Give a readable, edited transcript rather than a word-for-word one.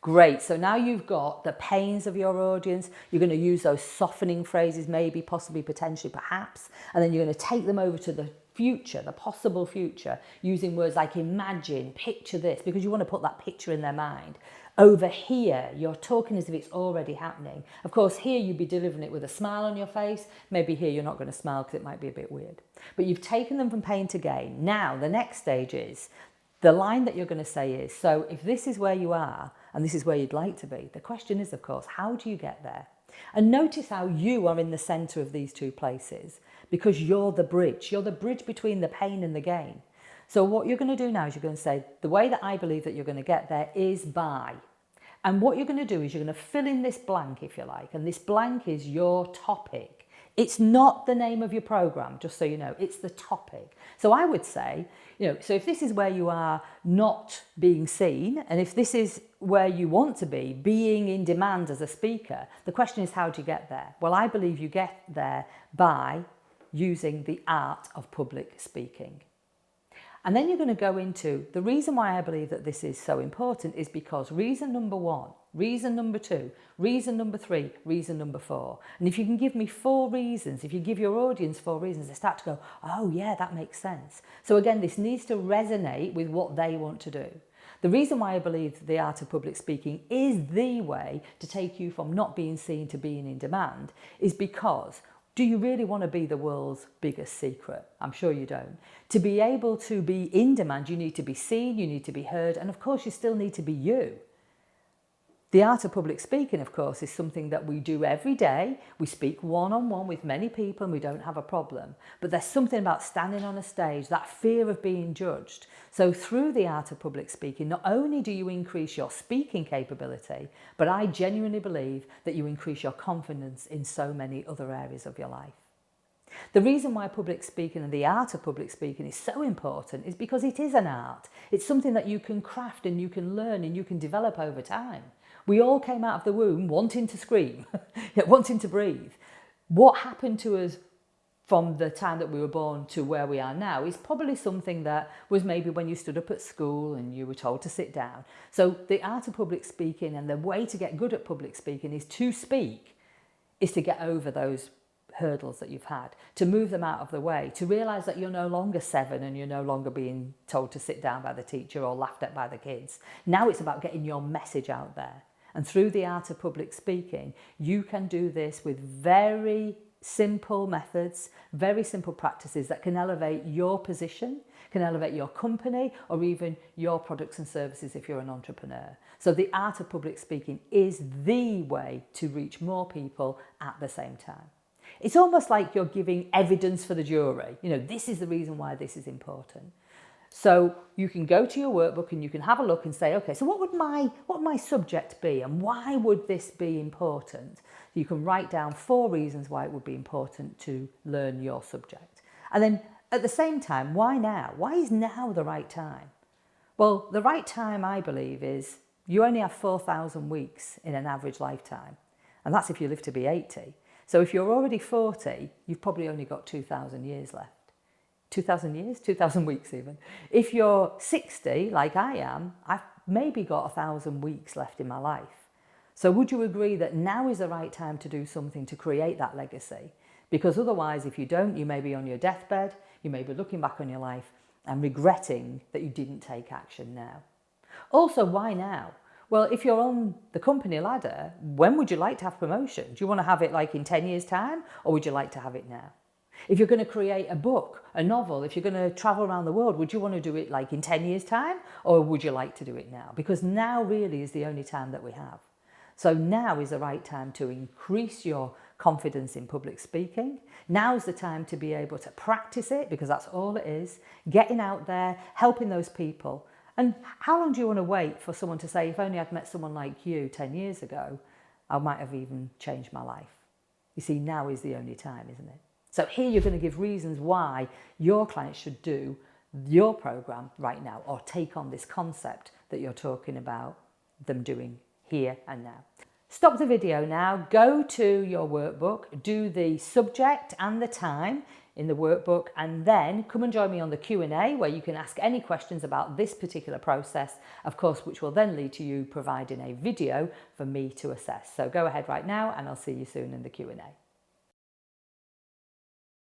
Great. So now you've got the pains of your audience. You're going to use those softening phrases, maybe, possibly, potentially, perhaps, and then you're going to take them over to the future, the possible future, using words like imagine, picture this, because you want to put that picture in their mind. Over here, you're talking as if it's already happening. Of course, here you'd be delivering it with a smile on your face. Maybe here you're not going to smile because it might be a bit weird. But you've taken them from pain to gain. Now, the next stage is the line that you're going to say is, so if this is where you are and this is where you'd like to be, the question is, of course, how do you get there? And notice how you are in the centre of these two places because you're the bridge. You're the bridge between the pain and the gain. So what you're going to do now is you're going to say, the way that I believe that you're going to get there is by. And what you're going to do is you're going to fill in this blank, if you like, and this blank is your topic. It's not the name of your program, just so you know, it's the topic. So I would say, so if this is where you are not being seen, and if this is where you want to be, being in demand as a speaker, the question is, how do you get there? Well, I believe you get there by using the art of public speaking. And then you're going to go into the reason why I believe that this is so important is because reason number 1, reason number 2, reason number 3, reason number 4. And if you can give me 4 reasons, if you give your audience 4 reasons, they start to go, oh yeah, that makes sense. So again, this needs to resonate with what they want to do. The reason why I believe the art of public speaking is the way to take you from not being seen to being in demand is because do you really want to be the world's biggest secret? I'm sure you don't. To be able to be in demand, you need to be seen, you need to be heard, and of course you still need to be you. The art of public speaking, of course, is something that we do every day. We speak one-on-one with many people and we don't have a problem. But there's something about standing on a stage, that fear of being judged. So through the art of public speaking, not only do you increase your speaking capability, but I genuinely believe that you increase your confidence in so many other areas of your life. The reason why public speaking and the art of public speaking is so important is because it is an art. It's something that you can craft and you can learn and you can develop over time. We all came out of the womb wanting to scream, wanting to breathe. What happened to us from the time that we were born to where we are now is probably something that was maybe when you stood up at school and you were told to sit down. So the art of public speaking and the way to get good at public speaking is to speak, is to get over those hurdles that you've had, to move them out of the way, to realise that you're no longer 7 and you're no longer being told to sit down by the teacher or laughed at by the kids. Now it's about getting your message out there. And through the art of public speaking, you can do this with very simple methods, very simple practices that can elevate your position, can elevate your company, or even your products and services if you're an entrepreneur. So the art of public speaking is the way to reach more people at the same time. It's almost like you're giving evidence for the jury. This is the reason why this is important. So you can go to your workbook and you can have a look and say, okay, so what would my subject be and why would this be important? You can write down 4 reasons why it would be important to learn your subject. And then at the same time, why now? Why is now the right time? Well, the right time, I believe, is you only have 4,000 weeks in an average lifetime. And that's if you live to be 80. So if you're already 40, you've probably only got 2,000 years left. 2,000 years? 2,000 weeks even. If you're 60, like I am, I've maybe got 1,000 weeks left in my life. So would you agree that now is the right time to do something to create that legacy? Because otherwise, if you don't, you may be on your deathbed, you may be looking back on your life and regretting that you didn't take action now. Also, why now? Well, if you're on the company ladder, when would you like to have promotion? Do you want to have it like in 10 years' time, or would you like to have it now? If you're going to create a book, a novel, if you're going to travel around the world, would you want to do it like in 10 years' time, or would you like to do it now? Because now really is the only time that we have. So now is the right time to increase your confidence in public speaking. Now's the time to be able to practice it, because that's all it is, getting out there, helping those people. And how long do you want to wait for someone to say, if only I'd met someone like you 10 years ago, I might have even changed my life? You see, now is the only time, isn't it? So here you're going to give reasons why your clients should do your program right now, or take on this concept that you're talking about them doing here and now. Stop the video now, go to your workbook, do the subject and the time in the workbook, and then come and join me on the Q&A where you can ask any questions about this particular process, of course, which will then lead to you providing a video for me to assess. So go ahead right now and I'll see you soon in the Q&A.